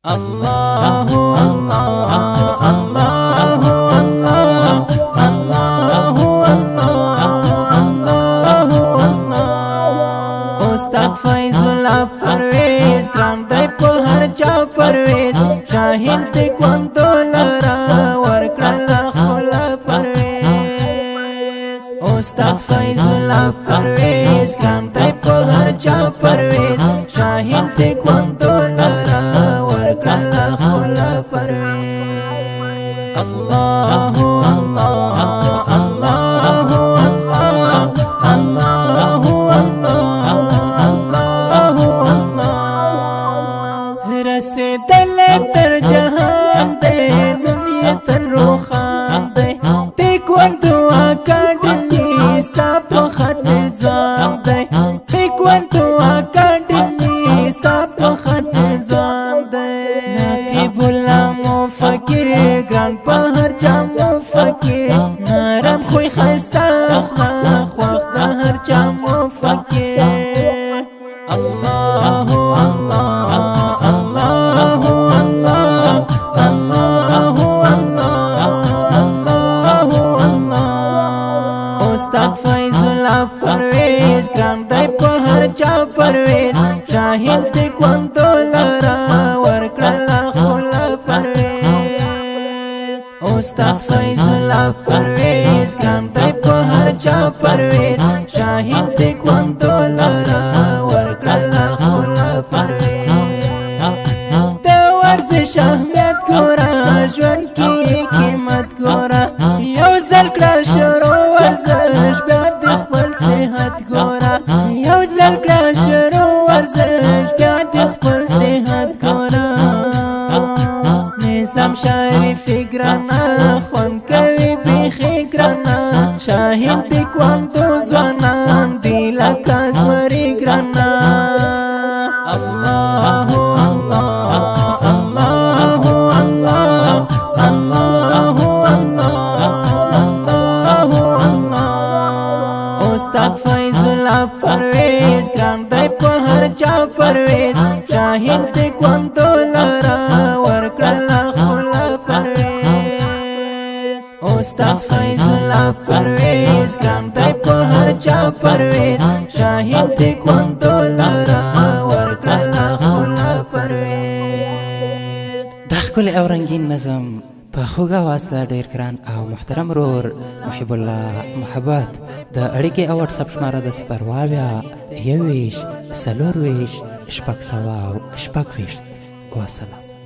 الله الله الله الله الله الله الله استاد فیض الله پرویز ګران دی په هر چا پرویز شاهین تکوندو لرا ورکړه خپل پرویز استاد فیض الله پرویز ګران دی په هر چا پرویز شاهین تکوندو لرا ورکړه خپل پرویز الله الله الله الله رسیدل تر جهان دے نمی تر روخان دے تکوندو اکاڈمی ستا پا خط نظام دے تکوندو اکاڈمی ستا پا خط نظام دے ناقب اللہ مفکر گران پا هر چا مفکر نرم خوی خستا اخلاق وقت دا هر چا مفکر الله استاد فیض الله پرویز ګران دی په هر چا پرویز شاهین تکوندو لرا ورکړه خپل پرویز استاد فیض الله پرویز ګران دی په هر چا پرویز شاهین تکوندو لرا ورکړه خپل پرویز د ورزش اهمیت ګوره ژوند کې قیمت ګوره یو ځل کړه شروع ورزش بیا د خپل صحت ګوره یو ځل کړه شروع ورزش بیا د خپل صحت ګوره نظام شریف ګرانه خوند کوي بیخي ګرانه شاهین تکوندو ځوانان دی لکه زمري ګرانه الله استاد فیض الله پرویز ګران دی په هر چا پرویز شاهین تکوندو لرا ورکړه خپل پرویز استاد فیض الله پرویز ګران دی په هر چا پرویز شاهین تکوندو لرا ورکړه خپل پرویز د ښکلي او رنګین نظم په خوږه اواز د ډېر ګران او محترم ورور محب الله محبت د اړیکې او واتساپ شماره د 0 21 24 شپږ سوه او شپږ ویشت. وسلام.